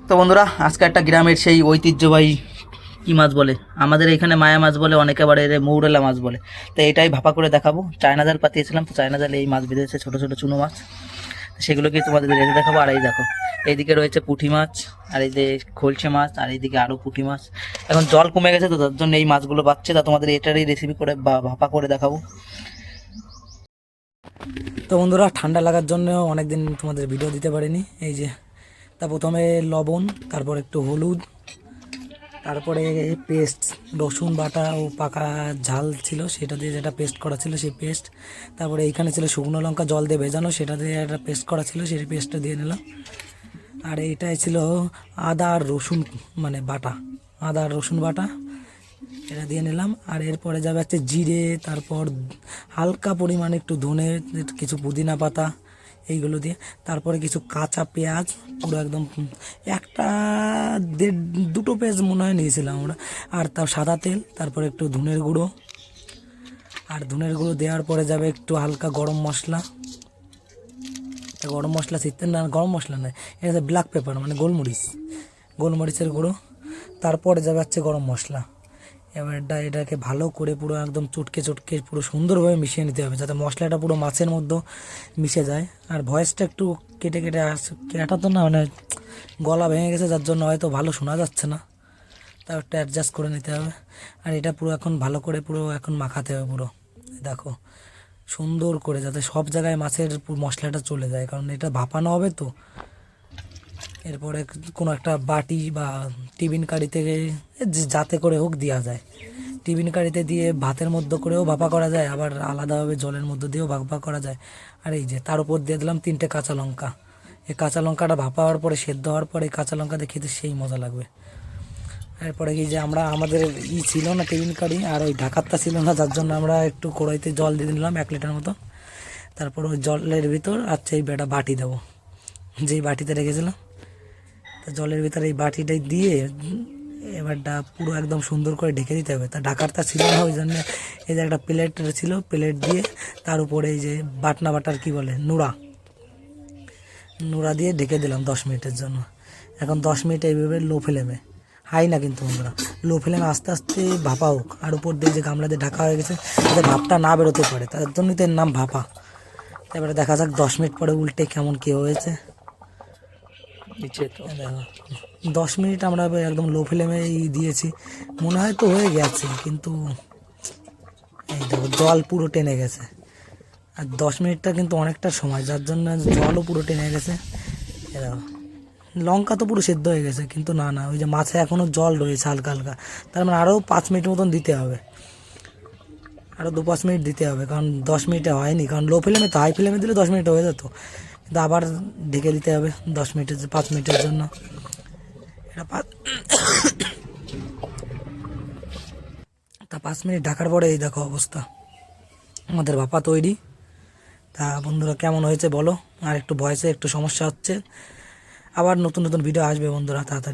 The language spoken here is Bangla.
তো বন্ধুরা, আজকে একটা গ্রামের সেই ঐতিহ্যবাহী কী মাছ বলে, আমাদের এখানে মায়া মাছ বলে, অনেকে আবার এর মৌরলা মাছ বলে। তো এটাই ভাপা করে দেখাবো। চায়না জাল পাতিয়েছিলাম, তো চায়না জালে এই মাছ বেঁধেছে, ছোটো ছোটো চুনো মাছ। সেগুলোকে তোমাদের রেখে দেখাবো। আর এই দেখো, এইদিকে রয়েছে পুঁটি মাছ, আর এই যে খলছে মাছ, আর এইদিকে আরও পুঁটি মাছ। এখন জল কমে গেছে, তো তার জন্য এই মাছগুলো বাড়ছে। তা তোমাদের এটারই রেসিপি করে বা ভাপা করে দেখাবো। তো বন্ধুরা, ঠান্ডা লাগার জন্য অনেকদিন তোমাদের ভিডিও দিতে পারিনি। এই যে প্রথমে লবণ, তারপর একটু হলুদ, তারপরে পেস্ট, রসুন বাটা ও পাকা ঝাল ছিল সেটা দিয়ে, যেটা পেস্ট করা ছিল সেই পেস্ট। তারপরে এইখানে ছিল শুকনো লঙ্কা জল দিয়ে ভেজানো, সেটা দিয়ে একটা পেস্ট করা ছিল, সেই পেস্টটা দিয়ে নিলাম। আর এইটাই ছিল আদা আর রসুন, মানে বাটা, আদা আর রসুন বাটা, এটা দিয়ে নিলাম। আর এরপরে যাবে হচ্ছে জিরে, তারপর হালকা পরিমাণে একটু ধনে, কিছু পুদিনা পাতা, এইগুলো দিয়ে। তারপরে কিছু কাঁচা পেঁয়াজ, পুরো একদম একটা দেড় দুটো পেঁয়াজ মনে হয় নিয়েছিলাম আমরা। আর তার সাদা তেল, তারপরে একটু ধনের গুঁড়ো। আর ধনের গুঁড়ো দেওয়ার পরে যাবে একটু হালকা গরম মশলা। গরম মশলা ছিটতে না, গরম মশলা নয়, এটা ব্ল্যাক পেপার মানে গোলমরিচ, গোলমরিচের গুঁড়ো। তারপরে যাবে হচ্ছে গরম মশলা। এবার এটাকে ভালো করে পুরো একদম চটকে চটকে পুরো সুন্দরভাবে মিশিয়ে নিতে হবে, যাতে মশলাটা পুরো মাছের মধ্যে মিশে যায়। আর ভয়েসটা একটু কেটে কেটে আসছে, কেটা তো না, মানে গলা ভেঙে গেছে, যার জন্য হয়তো ভালো শোনা যাচ্ছে না, তাও একটু অ্যাডজাস্ট করে নিতে হবে। আর এটা পুরো এখন ভালো করে পুরো এখন মাখাতে হবে পুরো, দেখো সুন্দর করে, যাতে সব জায়গায় মাছের মশলাটা চলে যায়, কারণ এটা ভাপানো হবে তো। এরপরে কোনো একটা বাটি বা টিফিন কারিতে যাতে করে হোক দেওয়া যায়। টিফিন কারিতে দিয়ে ভাতের মধ্যে করেও ভাপা করা যায়, আবার আলাদাভাবে জলের মধ্যে দিয়েও ভাপা করা যায়। আর এই যে তার উপর দিয়ে দিলাম 3টে কাঁচা লঙ্কা। এই কাঁচা লঙ্কাটা ভাপা হওয়ার পরে, সেদ্ধ হওয়ার পরে, এই কাঁচা লঙ্কা দিয়ে খেতে সেই মজা লাগবে। এরপরে কি যে আমাদের ছিল না টিফিন কারি, আর ওই ঢাকারটা ছিল না, যার জন্য আমরা একটু কড়াইতে জল দিয়ে দিলাম 1 লিটার মতো। তারপর ওই জলের ভিতর আচ্ছা এই বেটা বাটি দেবো, যেই বাটিতে রেখেছিলাম, তা জলের ভিতরে এই বাটিটাই দিয়ে এবারটা পুরো একদম সুন্দর করে ঢেকে দিতে হবে। তা ঢাকারটা ছিল না, ওই জন্য এই যে একটা প্লেট ছিল, প্লেট দিয়ে তার উপরে এই যে বাটনা বাটার কি বলে, নোড়া, নোড়া দিয়ে ঢেকে দিলাম 10 মিনিটের জন্য। এখন 10 মিনিট এইভাবে লো ফ্লেমে, হাই না কিন্তু আমরা, লো ফ্লেমে আস্তে আস্তে ভাপা হোক। আর উপর দিয়ে যে গামলা দিয়ে ঢাকা হয়ে গেছে, যাতে ভাপটা না বেরোতে পারে, তার জন্যই তো এর নাম ভাপা। এবারে দেখা যাক 10 মিনিট পরে উল্টে কেমন কী হয়েছে। নিচে তো দেখো 10 মিনিট আমরা একদম লো ফ্লেমে দিয়েছি, মনে হয় তো হয়ে গেছে, কিন্তু এই দেখো জল পুরো টেনে গেছে। আর 10 মিনিটটা কিন্তু অনেকটা সময়, যার জন্য জলও পুরো টেনে গেছে। এ দেখো লঙ্কা তো পুরো সেদ্ধ হয়ে গেছে, কিন্তু না না, ওই যে মাছে এখনও জল রয়েছে হালকা হালকা, তার মানে আরও 5 মিনিট মতন দিতে হবে, আরও 2-5 মিনিট দিতে হবে, কারণ 10 মিনিটে হয়নি, কারণ লো ফ্লেমে তো, হাই ফ্লেমে দিলে 10 মিনিটে হয়ে যেত, কিন্তু আবার ঢেকে দিতে হবে 10 মিনিটের, 5 মিনিটের জন্য। এটা তা 5 মিনিট ঢাকার পরে এই দেখো অবস্থা, আমাদের ভাপা তৈরি। তা বন্ধুরা কেমন হয়েছে বলো, আর একটু ভয়েসে একটু সমস্যা হচ্ছে, আবার নতুন নতুন ভিডিও আসবে বন্ধুরা তাড়াতাড়ি।